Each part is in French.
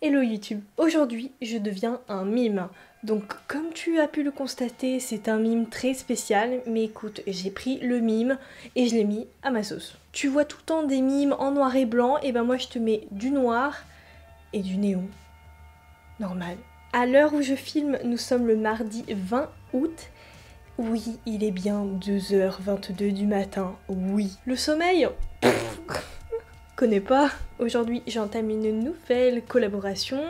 Hello YouTube, aujourd'hui je deviens un mime. Donc comme tu as pu le constater, c'est un mime très spécial, mais écoute, j'ai pris le mime et je l'ai mis à ma sauce. Tu vois tout le temps des mimes en noir et blanc, et ben moi je te mets du noir et du néon. Normal. À l'heure où je filme, nous sommes le mardi 20 août. Oui, il est bien 2h22 du matin, oui. Le sommeil connais pas. Aujourd'hui, j'entame une nouvelle collaboration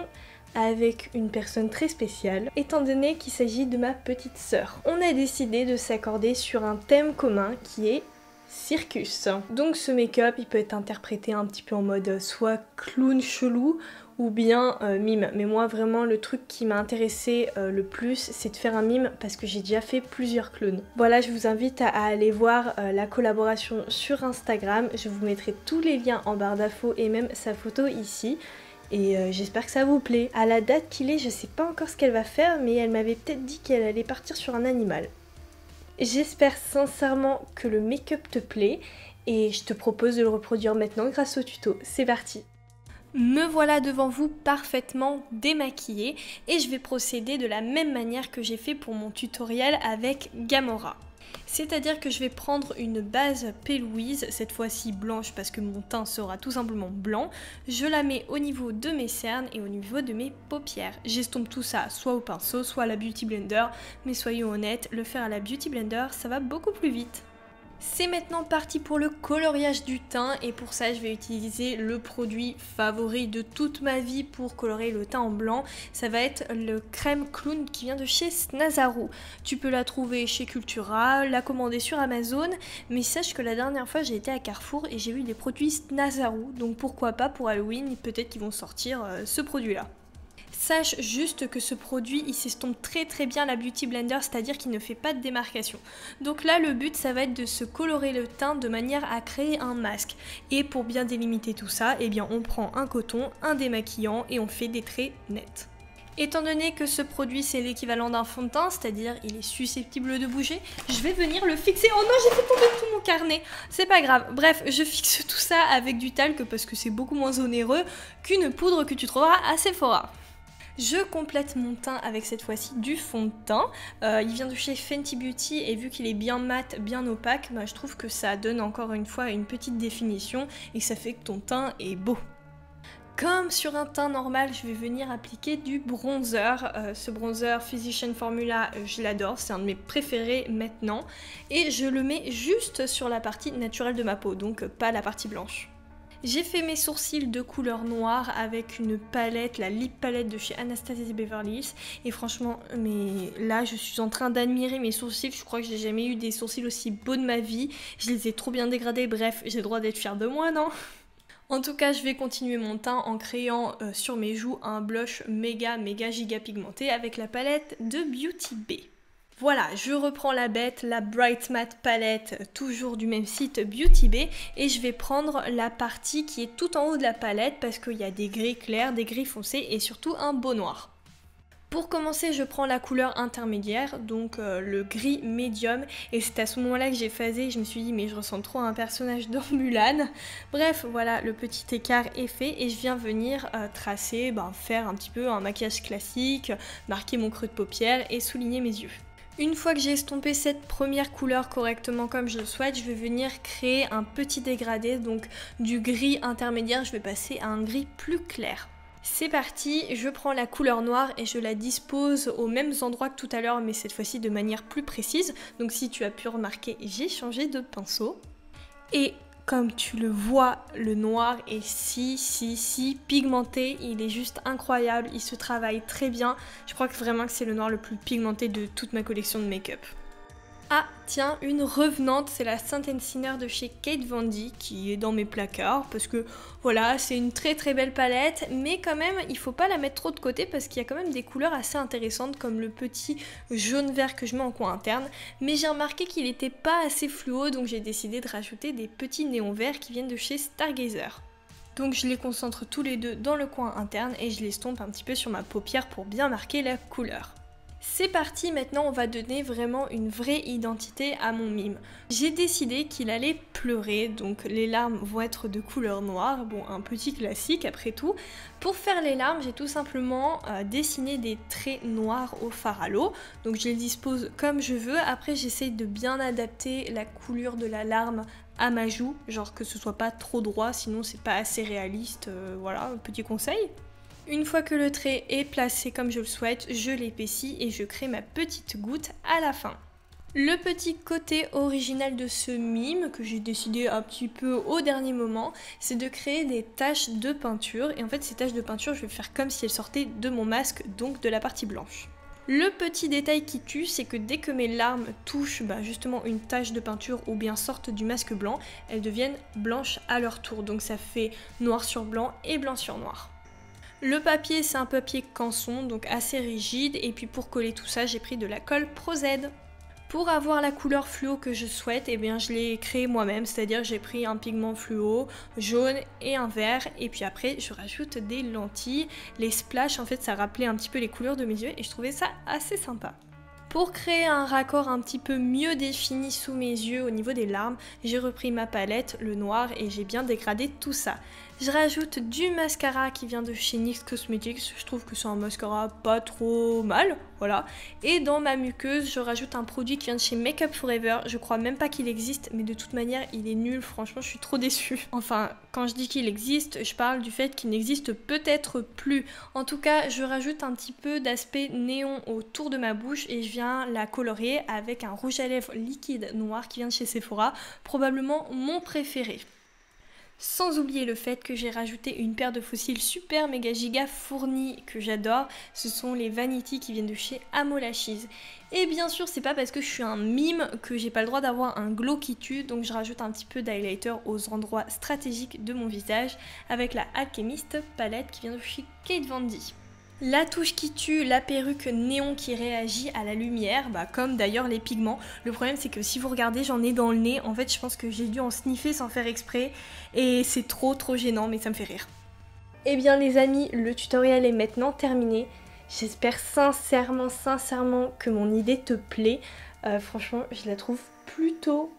avec une personne très spéciale, étant donné qu'il s'agit de ma petite sœur. On a décidé de s'accorder sur un thème commun qui est circus. Donc ce make-up, il peut être interprété un petit peu en mode soit clown chelou ou bien mime. Mais moi vraiment le truc qui m'a intéressé le plus, c'est de faire un mime parce que j'ai déjà fait plusieurs clowns. Voilà, je vous invite à aller voir la collaboration sur Instagram. Je vous mettrai tous les liens en barre d'infos et même sa photo ici. Et j'espère que ça vous plaît. À la date qu'il est, je sais pas encore ce qu'elle va faire, mais elle m'avait peut-être dit qu'elle allait partir sur un animal. J'espère sincèrement que le make-up te plaît et je te propose de le reproduire maintenant grâce au tuto. C'est parti! Me voilà devant vous parfaitement démaquillée et je vais procéder de la même manière que j'ai fait pour mon tutoriel avec Gamora. C'est-à-dire que je vais prendre une base P. Louise, cette fois-ci blanche parce que mon teint sera tout simplement blanc. Je la mets au niveau de mes cernes et au niveau de mes paupières. J'estompe tout ça soit au pinceau, soit à la Beauty Blender, mais soyons honnêtes, le faire à la Beauty Blender, ça va beaucoup plus vite. C'est maintenant parti pour le coloriage du teint et pour ça je vais utiliser le produit favori de toute ma vie pour colorer le teint en blanc. Ça va être le crème clown qui vient de chez Snazaru. Tu peux la trouver chez Cultura, la commander sur Amazon, mais sache que la dernière fois j'ai été à Carrefour et j'ai vu des produits Snazaru, donc pourquoi pas pour Halloween, peut-être qu'ils vont sortir ce produit là. Sache juste que ce produit il s'estompe très bien la Beauty Blender, c'est-à-dire qu'il ne fait pas de démarcation. Donc là le but ça va être de se colorer le teint de manière à créer un masque. Et pour bien délimiter tout ça, eh bien on prend un coton, un démaquillant et on fait des traits nets. Étant donné que ce produit c'est l'équivalent d'un fond de teint, c'est-à-dire il est susceptible de bouger, je vais venir le fixer. Oh non, j'ai fait tomber tout mon carnet. C'est pas grave. Bref, je fixe tout ça avec du talc parce que c'est beaucoup moins onéreux qu'une poudre que tu trouveras à Sephora. Je complète mon teint avec cette fois-ci du fond de teint. Il vient de chez Fenty Beauty et vu qu'il est bien mat, bien opaque, bah, je trouve que ça donne encore une fois une petite définition et ça fait que ton teint est beau. Comme sur un teint normal, je vais venir appliquer du bronzer. Ce bronzer Physician Formula, je l'adore, c'est un de mes préférés maintenant. Et je le mets juste sur la partie naturelle de ma peau, donc pas la partie blanche. J'ai fait mes sourcils de couleur noire avec une palette, la Lip Palette de chez Anastasia Beverly Hills. Et franchement, mais là je suis en train d'admirer mes sourcils. Je crois que j'ai jamais eu des sourcils aussi beaux de ma vie. Je les ai trop bien dégradés, bref, j'ai le droit d'être fière de moi, non? En tout cas, je vais continuer mon teint en créant sur mes joues un blush méga giga pigmenté avec la palette de Beauty Bay. Voilà, je reprends la bête, la Bright Matte palette, toujours du même site Beauty Bay, et je vais prendre la partie qui est tout en haut de la palette parce qu'il y a des gris clairs, des gris foncés et surtout un beau noir. Pour commencer, je prends la couleur intermédiaire, donc le gris médium, et c'est à ce moment-là que j'ai phasé, je me suis dit mais je ressemble trop à un personnage dans Mulan. Bref, voilà, le petit écart est fait et je viens venir tracer, faire un petit peu un maquillage classique, marquer mon creux de paupière et souligner mes yeux. Une fois que j'ai estompé cette première couleur correctement comme je le souhaite, je vais venir créer un petit dégradé, donc du gris intermédiaire, je vais passer à un gris plus clair. C'est parti, je prends la couleur noire et je la dispose aux mêmes endroits que tout à l'heure, mais cette fois-ci de manière plus précise. Donc si tu as pu remarquer, j'ai changé de pinceau. Et comme tu le vois, le noir est si pigmenté, il est juste incroyable, il se travaille très bien. Je crois que vraiment que c'est le noir le plus pigmenté de toute ma collection de make-up. Ah tiens, une revenante, c'est la Saint Sinner de chez Kate Von D qui est dans mes placards parce que voilà, c'est une très belle palette, mais quand même il faut pas la mettre trop de côté parce qu'il y a quand même des couleurs assez intéressantes comme le petit jaune vert que je mets en coin interne, mais j'ai remarqué qu'il n'était pas assez fluo donc j'ai décidé de rajouter des petits néons verts qui viennent de chez Stargazer. Donc je les concentre tous les deux dans le coin interne et je les estompe un petit peu sur ma paupière pour bien marquer la couleur. C'est parti, maintenant on va donner vraiment une vraie identité à mon mime. J'ai décidé qu'il allait pleurer, donc les larmes vont être de couleur noire, bon un petit classique après tout. Pour faire les larmes, j'ai tout simplement dessiné des traits noirs au fard à l'eau, donc je les dispose comme je veux. Après j'essaye de bien adapter la couleur de la larme à ma joue, genre que ce soit pas trop droit, sinon c'est pas assez réaliste, voilà, un petit conseil. Une fois que le trait est placé comme je le souhaite, je l'épaissis et je crée ma petite goutte à la fin. Le petit côté original de ce mime, que j'ai décidé un petit peu au dernier moment, c'est de créer des taches de peinture. Et en fait ces taches de peinture, je vais faire comme si elles sortaient de mon masque, donc de la partie blanche. Le petit détail qui tue, c'est que dès que mes larmes touchent justement une tache de peinture ou bien sortent du masque blanc, elles deviennent blanches à leur tour. Donc ça fait noir sur blanc et blanc sur noir. Le papier, c'est un papier canson, donc assez rigide, et puis pour coller tout ça, j'ai pris de la colle Pro Z. Pour avoir la couleur fluo que je souhaite, eh bien je l'ai créé moi-même, c'est-à-dire j'ai pris un pigment fluo, jaune et un vert, et puis après je rajoute des lentilles. Les splashes, en fait, ça rappelait un petit peu les couleurs de mes yeux, et je trouvais ça assez sympa. Pour créer un raccord un petit peu mieux défini sous mes yeux au niveau des larmes, j'ai repris ma palette, le noir, et j'ai bien dégradé tout ça. Je rajoute du mascara qui vient de chez NYX Cosmetics, je trouve que c'est un mascara pas trop mal, voilà. Et dans ma muqueuse, je rajoute un produit qui vient de chez Make Up For Ever, je crois même pas qu'il existe, mais de toute manière il est nul, franchement je suis trop déçue. Enfin, quand je dis qu'il existe, je parle du fait qu'il n'existe peut-être plus. En tout cas, je rajoute un petit peu d'aspect néon autour de ma bouche et je viens la colorier avec un rouge à lèvres liquide noir qui vient de chez Sephora, probablement mon préféré. Sans oublier le fait que j'ai rajouté une paire de faux cils super méga giga fournis que j'adore, ce sont les Vanity qui viennent de chez Amo Lashes. Et bien sûr c'est pas parce que je suis un mime que j'ai pas le droit d'avoir un glow qui tue, donc je rajoute un petit peu d'highlighter aux endroits stratégiques de mon visage avec la Alchemist palette qui vient de chez Kate Von D. La touche qui tue, la perruque néon qui réagit à la lumière, comme d'ailleurs les pigments. Le problème c'est que si vous regardez, j'en ai dans le nez. En fait je pense que j'ai dû en sniffer sans faire exprès et c'est trop gênant, mais ça me fait rire. Eh bien les amis, le tutoriel est maintenant terminé. J'espère sincèrement que mon idée te plaît. Franchement je la trouve plutôt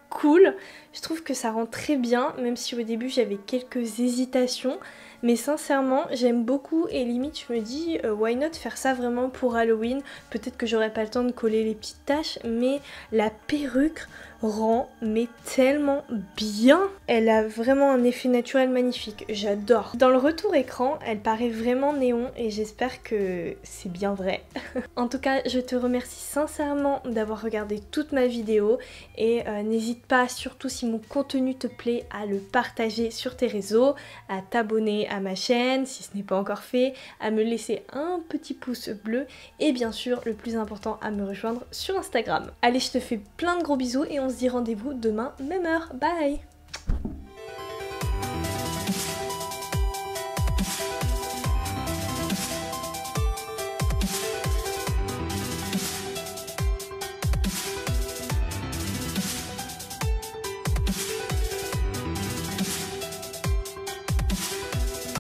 cool. Je trouve que ça rend très bien, même si au début j'avais quelques hésitations. Mais sincèrement, j'aime beaucoup et limite je me dis why not faire ça vraiment pour Halloween. Peut-être que j'aurai pas le temps de coller les petites taches, mais la perruque rend mais tellement bien. Elle a vraiment un effet naturel magnifique, j'adore. Dans le retour écran, elle paraît vraiment néon et j'espère que c'est bien vrai. En tout cas, je te remercie sincèrement d'avoir regardé toute ma vidéo et n'hésite pas, surtout si mon contenu te plaît, à le partager sur tes réseaux, à t'abonner à ma chaîne si ce n'est pas encore fait, à me laisser un petit pouce bleu et bien sûr, le plus important, à me rejoindre sur Instagram. Allez, je te fais plein de gros bisous et on se dit rendez-vous demain, même heure. Bye!